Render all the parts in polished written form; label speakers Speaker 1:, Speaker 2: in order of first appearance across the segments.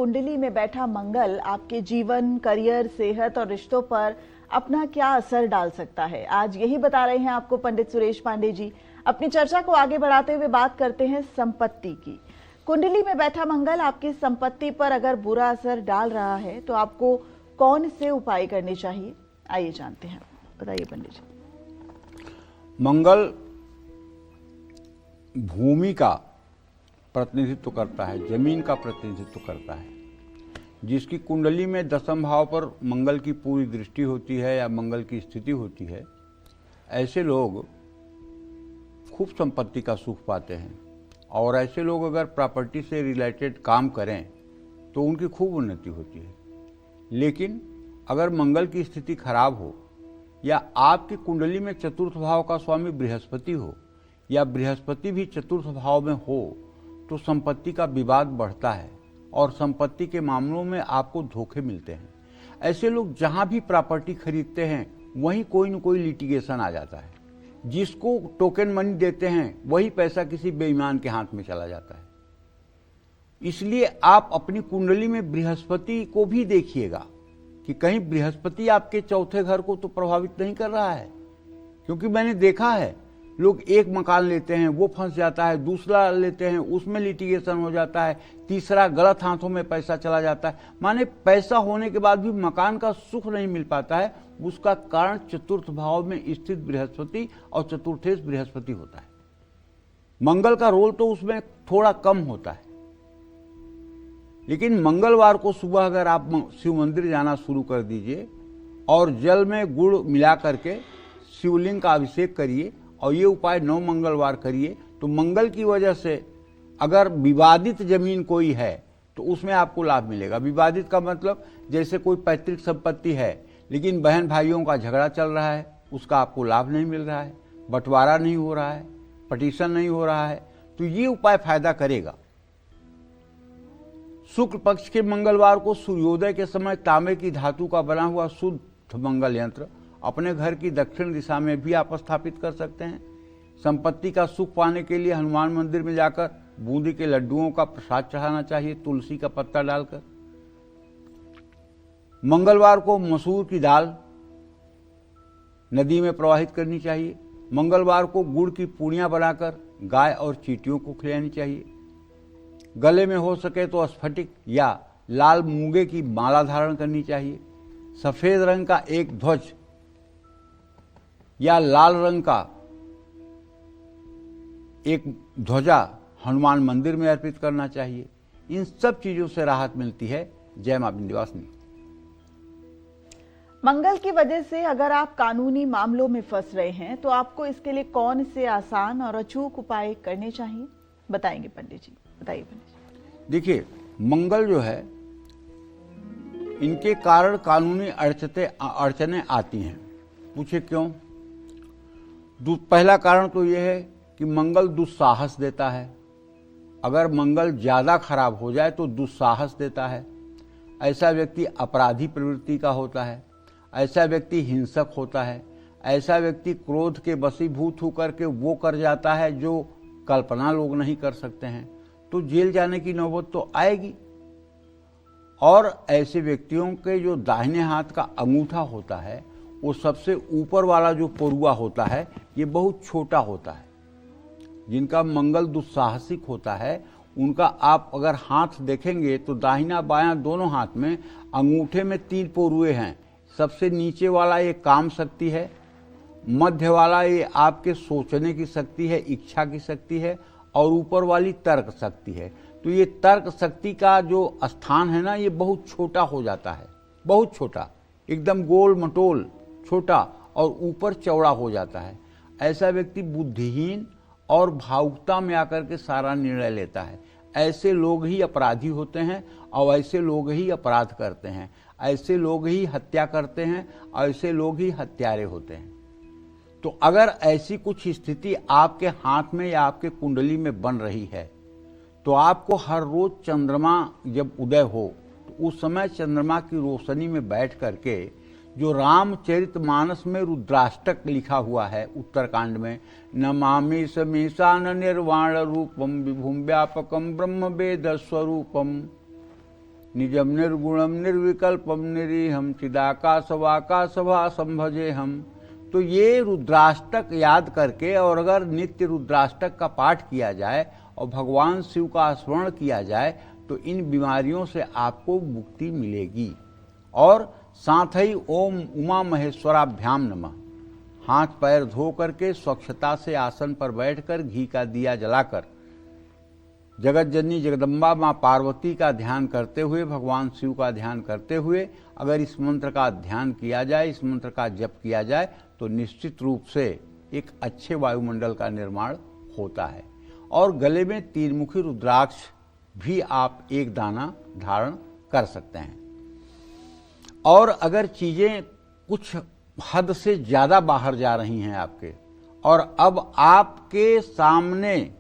Speaker 1: कुंडली में बैठा मंगल आपके जीवन, करियर, सेहत और रिश्तों पर अपना क्या असर डाल सकता है, आज यही बता रहे हैं आपको पंडित सुरेश पांडे जी। अपनी चर्चा को आगे बढ़ाते हुए बात करते हैं संपत्ति की। कुंडली में बैठा मंगल आपकी संपत्ति पर अगर बुरा असर डाल रहा है तो आपको कौन से उपाय करने चाहिए, आइए जानते हैं। बताइए पंडित जी।
Speaker 2: मंगल भूमि का प्रतिनिधित्व करता है, जमीन का प्रतिनिधित्व करता है। जिसकी कुंडली में दशम भाव पर मंगल की पूरी दृष्टि होती है या मंगल की स्थिति होती है, ऐसे लोग खूब संपत्ति का सुख पाते हैं। और ऐसे लोग अगर प्रॉपर्टी से रिलेटेड काम करें तो उनकी खूब उन्नति होती है। लेकिन अगर मंगल की स्थिति खराब हो या आपकी कुंडली में चतुर्थ भाव का स्वामी बृहस्पति हो या बृहस्पति भी चतुर्थ भाव में हो तो संपत्ति का विवाद बढ़ता है और संपत्ति के मामलों में आपको धोखे मिलते हैं। ऐसे लोग जहां भी प्रॉपर्टी खरीदते हैं वहीं कोई न कोई लिटिगेशन आ जाता है। जिसको टोकन मनी देते हैं वही पैसा किसी बेईमान के हाथ में चला जाता है। इसलिए आप अपनी कुंडली में बृहस्पति को भी देखिएगा कि कहीं बृहस्पति आपके चौथे घर को तो प्रभावित नहीं कर रहा है। क्योंकि मैंने देखा है लोग एक मकान लेते हैं, वो फंस जाता है, दूसरा लेते हैं, उसमें लिटिगेशन हो जाता है, तीसरा गलत हाथों में पैसा चला जाता है। माने पैसा होने के बाद भी मकान का सुख नहीं मिल पाता है। उसका कारण चतुर्थ भाव में स्थित बृहस्पति और चतुर्थेश बृहस्पति होता है। मंगल का रोल तो उसमें थोड़ा कम होता है। लेकिन मंगलवार को सुबह अगर आप शिव मंदिर जाना शुरू कर दीजिए और जल में गुड़ मिला करके शिवलिंग का अभिषेक करिए और ये उपाय 9 मंगलवार करिए तो मंगल की वजह से अगर विवादित जमीन कोई है तो उसमें आपको लाभ मिलेगा। विवादित का मतलब जैसे कोई पैतृक संपत्ति है लेकिन बहन भाइयों का झगड़ा चल रहा है, उसका आपको लाभ नहीं मिल रहा है, बंटवारा नहीं हो रहा है, पटिशन नहीं हो रहा है, तो ये उपाय फायदा करेगा। शुक्ल पक्ष के मंगलवार को सूर्योदय के समय तांबे की धातु का बना हुआ शुद्ध मंगल यंत्र अपने घर की दक्षिण दिशा में भी आप स्थापित कर सकते हैं। संपत्ति का सुख पाने के लिए हनुमान मंदिर में जाकर बूंदी के लड्डुओं का प्रसाद चढ़ाना चाहिए, तुलसी का पत्ता डालकर। मंगलवार को मसूर की दाल नदी में प्रवाहित करनी चाहिए। मंगलवार को गुड़ की पूड़ियां बनाकर गाय और चींटियों को खिलानी चाहिए। गले में हो सके तो स्फटिक या लाल मूंगे की माला धारण करनी चाहिए। सफेद रंग का एक ध्वज या लाल रंग का एक ध्वजा हनुमान मंदिर में अर्पित करना चाहिए। इन सब चीजों से राहत मिलती है। जय मां विंध्यवासिनी।
Speaker 1: मंगल की वजह से अगर आप कानूनी मामलों में फंस रहे हैं तो आपको इसके लिए कौन से आसान और अचूक उपाय करने चाहिए, बताएंगे पंडित जी। बताइए पंडित जी।
Speaker 2: देखिए, मंगल जो है इनके कारण कानूनी अड़चने आती हैं। पूछे क्यों? पहला कारण तो यह है कि मंगल दुस्साहस देता है। अगर मंगल ज्यादा खराब हो जाए तो दुस्साहस देता है। ऐसा व्यक्ति अपराधी प्रवृत्ति का होता है, ऐसा व्यक्ति हिंसक होता है, ऐसा व्यक्ति क्रोध के वशीभूत होकर के वो कर जाता है जो कल्पना लोग नहीं कर सकते हैं, तो जेल जाने की नौबत तो आएगी। और ऐसे व्यक्तियों के जो दाहिने हाथ का अंगूठा होता है वो सबसे ऊपर वाला जो परुआ होता है ये बहुत छोटा होता है। जिनका मंगल दुस्साहसिक होता है उनका आप अगर हाथ देखेंगे तो दाहिना बायां दोनों हाथ में अंगूठे में 3 पोरुए हैं। सबसे नीचे वाला ये काम शक्ति है, मध्य वाला ये आपके सोचने की शक्ति है, इच्छा की शक्ति है, और ऊपर वाली तर्क शक्ति है। तो ये तर्क शक्ति का जो स्थान है ना ये बहुत छोटा हो जाता है, बहुत छोटा, एकदम गोल मटोल छोटा, और ऊपर चौड़ा हो जाता है। ऐसा व्यक्ति बुद्धिहीन और भावुकता में आकर के सारा निर्णय लेता है। ऐसे लोग ही अपराधी होते हैं और ऐसे लोग ही अपराध करते हैं, ऐसे लोग ही हत्या करते हैं, ऐसे लोग ही हत्यारे होते हैं। तो अगर ऐसी कुछ स्थिति आपके हाथ में या आपके कुंडली में बन रही है तो आपको हर रोज चंद्रमा जब उदय हो तो उस समय चंद्रमा की रोशनी में बैठ करके जो रामचरितमानस में रुद्राष्टक लिखा हुआ है उत्तरकांड में, नमामि समीशान निर्वाण रूपम विभुम व्यापकम ब्रह्म वेद स्वरूपम, निजम निर्गुणम निर्विकल्पम निरीहम चिदाकाशवाकाशभासम भजे हम। तो ये रुद्राष्टक याद करके और अगर नित्य रुद्राष्टक का पाठ किया जाए और भगवान शिव का स्मरण किया जाए तो इन बीमारियों से आपको मुक्ति मिलेगी। और साथ ही ओम उमा महेश्वराभ्याम नमः, हाथ पैर धो करके स्वच्छता से आसन पर बैठकर घी का दिया जलाकर जगत जननी जगदम्बा माँ पार्वती का ध्यान करते हुए, भगवान शिव का ध्यान करते हुए अगर इस मंत्र का ध्यान किया जाए, इस मंत्र का जप किया जाए तो निश्चित रूप से एक अच्छे वायुमंडल का निर्माण होता है। और गले में तीरमुखी रुद्राक्ष भी आप एक दाना धारण कर सकते हैं। और अगर चीजें कुछ हद से ज्यादा बाहर जा रही हैं आपके, और अब आपके सामने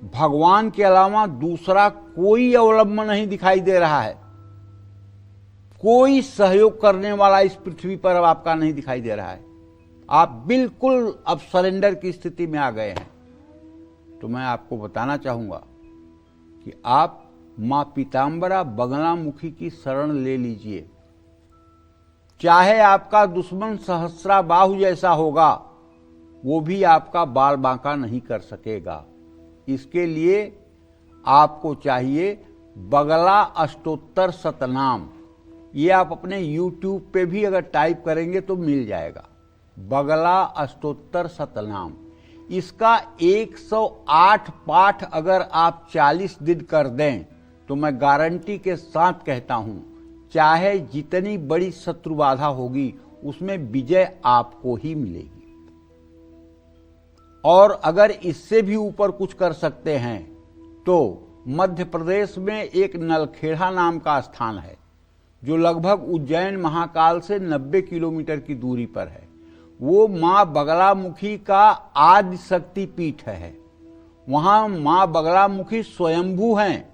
Speaker 2: भगवान के अलावा दूसरा कोई अवलंबन नहीं दिखाई दे रहा है, कोई सहयोग करने वाला इस पृथ्वी पर अब आपका नहीं दिखाई दे रहा है, आप बिल्कुल अब सरेंडर की स्थिति में आ गए हैं, तो मैं आपको बताना चाहूंगा कि आप मां पीतांबरा बगलामुखी की शरण ले लीजिए। चाहे आपका दुश्मन सहस्राबाहु जैसा होगा, वो भी आपका बाल बांका नहीं कर सकेगा। इसके लिए आपको चाहिए बगला अष्टोत्तर शतनाम। ये आप अपने YouTube पे भी अगर टाइप करेंगे तो मिल जाएगा, बगला अष्टोत्तर शतनाम। इसका 108 पाठ अगर आप 40 दिन कर दें तो मैं गारंटी के साथ कहता हूं, चाहे जितनी बड़ी शत्रु बाधा होगी उसमें विजय आपको ही मिलेगी। और अगर इससे भी ऊपर कुछ कर सकते हैं तो मध्य प्रदेश में एक नलखेड़ा नाम का स्थान है जो लगभग उज्जैन महाकाल से 90 किलोमीटर की दूरी पर है। वो मां बगलामुखी का आदि शक्ति पीठ है। वहां मां बगलामुखी स्वयंभू हैं।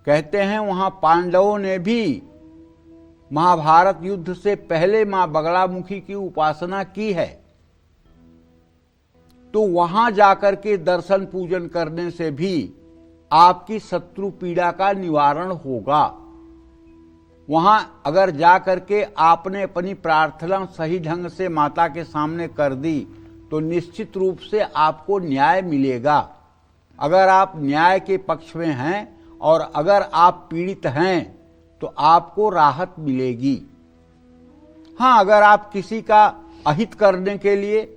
Speaker 2: कहते हैं वहां पांडवों ने भी महाभारत युद्ध से पहले मां बगलामुखी की उपासना की है। तो वहां जाकर के दर्शन पूजन करने से भी आपकी शत्रु पीड़ा का निवारण होगा। वहां अगर जाकर के आपने अपनी प्रार्थना सही ढंग से माता के सामने कर दी तो निश्चित रूप से आपको न्याय मिलेगा। अगर आप न्याय के पक्ष में हैं और अगर आप पीड़ित हैं तो आपको राहत मिलेगी। हां, अगर आप किसी का अहित करने के लिए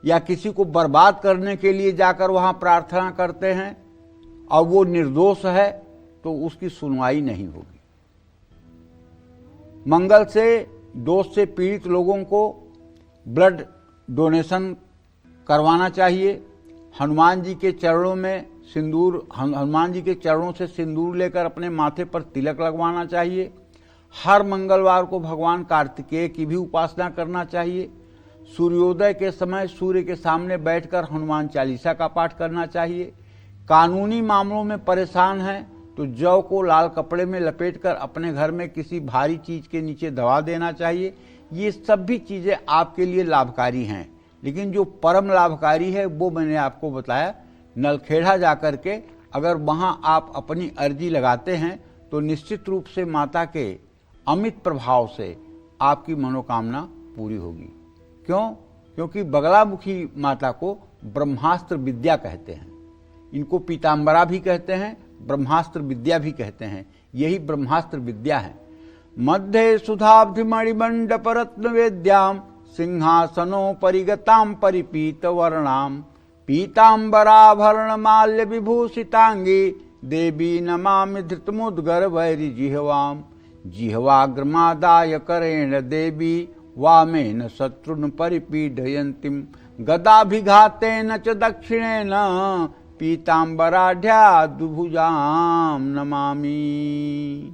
Speaker 2: या किसी को बर्बाद करने के लिए जाकर वहां प्रार्थना करते हैं और वो निर्दोष है तो उसकी सुनवाई नहीं होगी। मंगल से दोष से पीड़ित लोगों को ब्लड डोनेशन करवाना चाहिए। हनुमान जी के चरणों में सिंदूर, हनुमान जी के चरणों से सिंदूर लेकर अपने माथे पर तिलक लगवाना चाहिए। हर मंगलवार को भगवान कार्तिकेय की भी उपासना करना चाहिए। सूर्योदय के समय सूर्य के सामने बैठकर हनुमान चालीसा का पाठ करना चाहिए। कानूनी मामलों में परेशान हैं तो जौ को लाल कपड़े में लपेटकर अपने घर में किसी भारी चीज के नीचे दबा देना चाहिए। ये सब भी चीजें आपके लिए लाभकारी हैं, लेकिन जो परम लाभकारी है वो मैंने आपको बताया। नलखेड़ा जाकर के अगर वहां आप अपनी अर्जी लगाते हैं तो निश्चित रूप से माता के अमित प्रभाव से आपकी मनोकामना पूरी होगी। क्यों? क्योंकि बगलामुखी माता को ब्रह्मास्त्र विद्या कहते हैं। इनको पीतांबरा भी कहते हैं, ब्रह्मास्त्र विद्या भी कहते हैं। यही ब्रह्मास्त्र विद्या है। मध्य सुधाब्धि मणिमंडप रत्न वेद्याम सिंहासनोपरिगताम परिपीत वर्णाम पीतांबराभरण माल्य विभूषितांगी देवी नमामि धृतमुद्गर वैरि जिह्वाम जिह्वाग्रमादाय करेण देवी वामेन शत्रुन परिपीडयन्तीं गदाभिघातेन च दक्षिणेन पीतांबराढ्या दुभुजाम नमामि।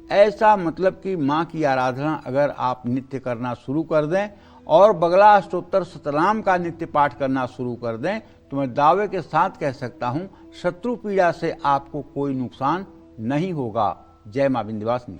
Speaker 2: ऐसा मतलब कि माँ की आराधना अगर आप नित्य करना शुरू कर दें और बगला अष्टोत्तर शतनाम का नित्य पाठ करना शुरू कर दें तो मैं दावे के साथ कह सकता हूं शत्रु पीड़ा से आपको कोई नुकसान नहीं होगा। जय मां विंध्यवासिनी।